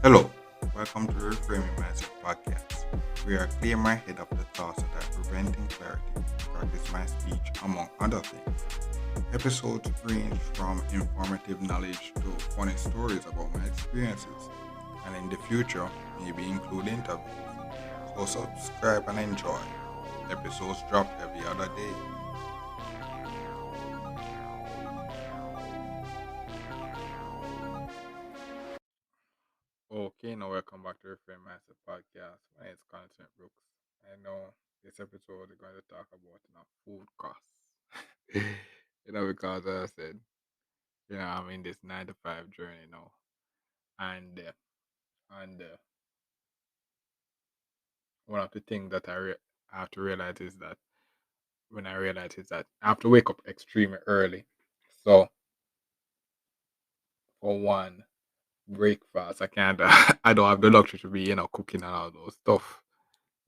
Hello, welcome to the Reframing Mindset podcast. We are clear my head of the thoughts that are preventing clarity, practice my speech, among other things. Episodes range from informative knowledge to funny stories about my experiences, and in the future, maybe include interviews. So subscribe and enjoy. Episodes drop every other day. Okay, now welcome back to Reframe Master Podcast. My name is Content Brooks. I know this episode we're going to talk about food costs. Because as I said, I'm in this 9 to 5 journey now, and one of the things that I have to realize is that I have to wake up extremely early. So for one, breakfast, I can't. I don't have the luxury to be cooking and all those stuff,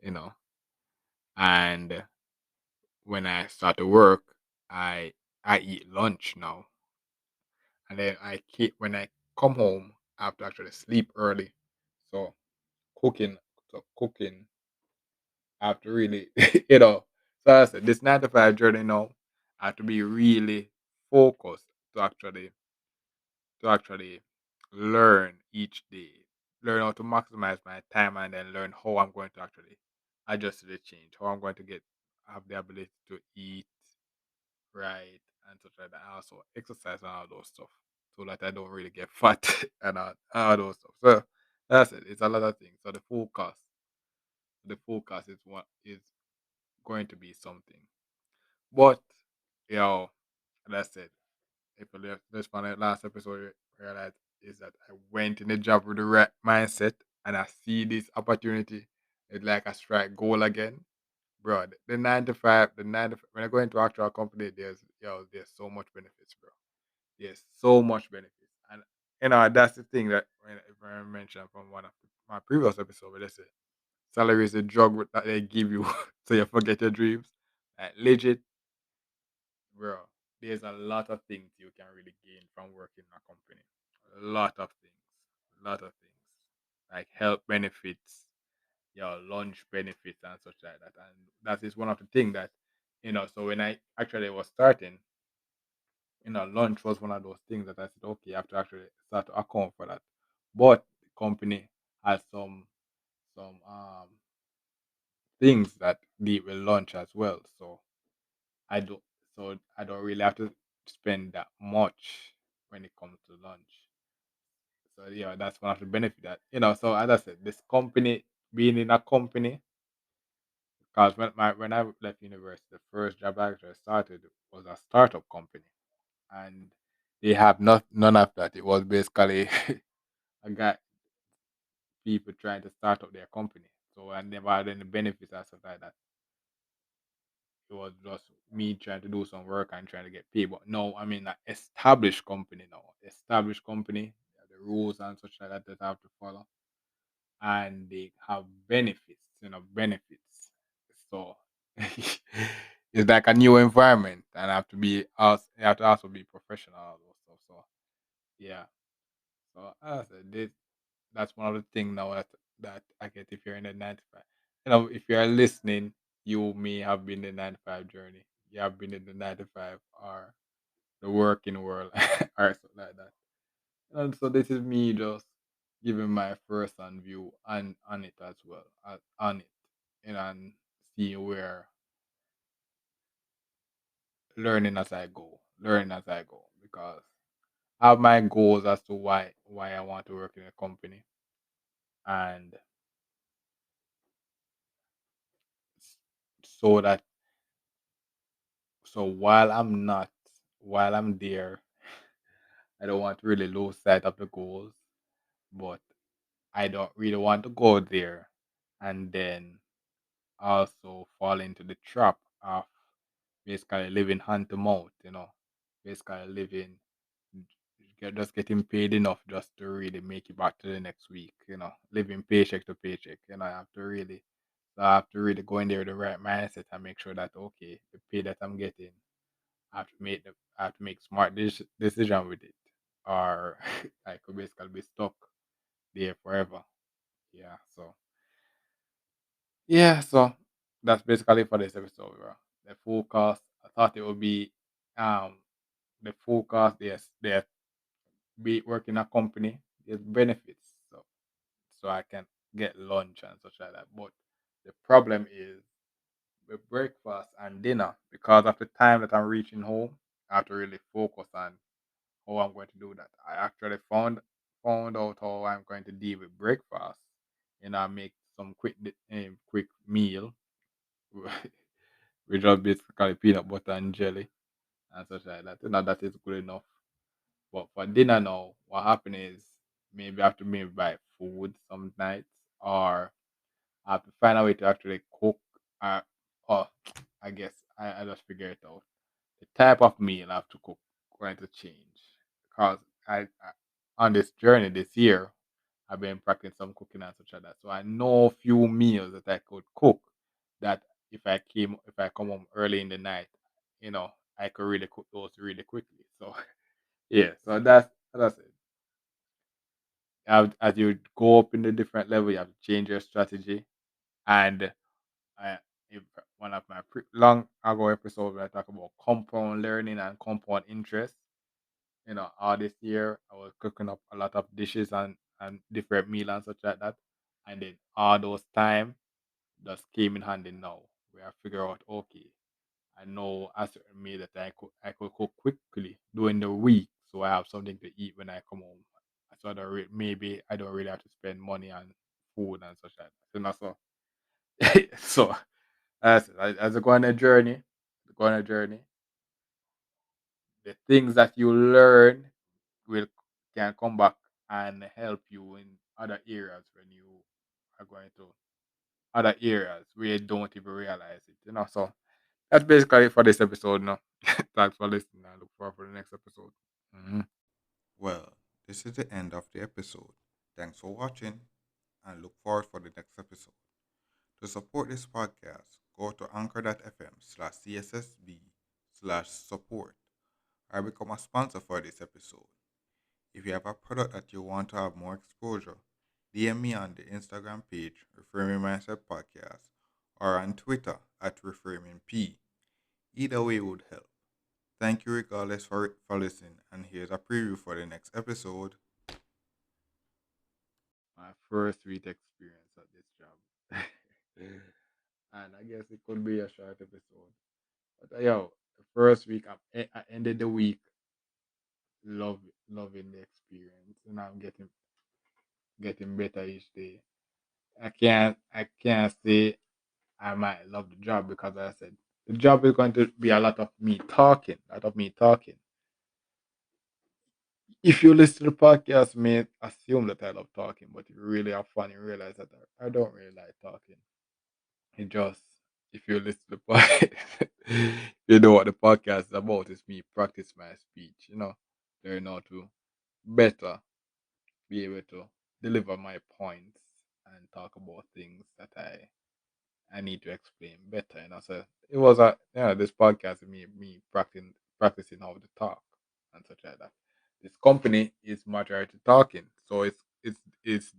you know, and when I start to work, I I eat lunch now, and then when I come home, I have to actually sleep early. So cooking, cooking, I have to really, So I said this 9 to 5 journey now, I have to be really focused to actually learn each day, learn how to maximize my time, and then learn how I'm going to actually adjust to the change, how I'm going to have the ability to eat right and such like that. And also exercise and all those stuff so that I don't really get fat and all those stuff. So that's it. It's a lot of things. So the focus is what is going to be something. But you know, that's it. If you just from the last episode you realize is that I went in the job with the right mindset and I see this opportunity. It's like a strike goal again. Bro, the 9 to 5, when I go into actual company, there's so much benefits, bro. There's so much benefits. And that's the thing that if I mentioned from one of my previous episodes where they say salary is a drug that they give you so you forget your dreams. Like legit, bro, there's a lot of things you can really gain from working in a company. A lot of things. A lot of things. Like health benefits, your lunch benefits and such like that. And that is one of the things that, so when I actually was starting, lunch was one of those things that I said, okay, I have to actually start to account for that. But the company has some things that deal with lunch as well. I don't I don't really have to spend that much when it comes to lunch. So yeah, that's one of the benefits that so as I said, this company being in a company, because when I left university, the first job I actually started was a startup company, and they have none of that. It was basically I got people trying to start up their company, so I never had any benefits and stuff like that. It was just me trying to do some work and trying to get paid. But no, I mean, an established company now, established company, the rules and such like that that I have to follow, and they have benefits, benefits. So it's like a new environment, and I have to also be professional and all those stuff. So yeah, so as I said, that's one of the things now that I get if you're in the 9 to 5. If you are listening, you may have been in the 9 to 5 journey. You have been in the 9 to 5 or the working world or something like that. And so this is me just giving my first hand view on it as well, on it, and seeing where learning as I go, because I have my goals as to why I want to work in a company, and s- so that so while I'm there, I don't want to really lose sight of the goals, but I don't really want to go there and then also fall into the trap of basically living hand to mouth, basically just getting paid enough just to really make it back to the next week, living paycheck to paycheck, I have to really. So I have to really go in there with the right mindset and make sure that okay, the pay that I'm getting, I have to make smart decision with it, or I could basically be stuck there forever. Yeah. So yeah. So that's basically for this episode, bro. The forecast. I thought it would be um the forecast. There's be working a company. There's benefits. So I can get lunch and such like that. But the problem is with breakfast and dinner because of the time that I'm reaching home. I have to really focus on how I'm going to do that. I actually found out how I'm going to deal with breakfast. I make some quick meal, which is basically peanut butter and jelly and such like that. That is good enough. But for dinner now, what happen is maybe I have to maybe buy food some nights, or I have to find a way to actually cook. Uh, or I guess I just figure it out. The type of meal I have to cook going to change because I on this journey this year I've been practicing some cooking and such like that. So I know a few meals that I could cook that if I come home early in the night, you know, I could really cook those really quickly. So yeah, so that's it. As you go up in the different level, you have to change your strategy. And I, if one of my long ago episodes where I talk about compound learning and compound interest, all this year I was cooking up a lot of dishes and different meals and such like that. And then all those time just came in handy now. Where I figure out, okay, I know a certain meal that I could cook quickly during the week, so I have something to eat when I come home. So maybe I don't really have to spend money on food and such like that. So so as I go on a journey, the things that you learn will can come back and help you in other areas when you are going to other areas where you don't even realize it. So that's basically it for this episode. No, thanks for listening. I look forward for the next episode. Mhm. Well, this is the end of the episode. Thanks for watching and look forward for the next episode. To support this podcast, go to anchor.fm/cssb/support or become a sponsor for this episode. If you have a product that you want to have more exposure, DM me on the Instagram page, Reframing Mindset Podcast, or on Twitter at ReframingP. Either way would help. Thank you regardless for listening, and here's a preview for the next episode. My first week experience at this job, and I guess it could be a short episode. But yo, the first week I ended the week love loving the experience, and I'm getting better each day. I can't say I might love the job because I said the job is going to be a lot of me talking, a lot of me talking. If you listen to the podcast, you may assume that I love talking, but if you really have fun, you realize that I don't really like talking. It just if you listen to the podcast, you know what the podcast is about. It's me practice my speech, learn how to better be able to deliver my points and talk about things that I need to explain better. So it was this podcast of me practicing how to talk and such like that. This company is majority talking, so it's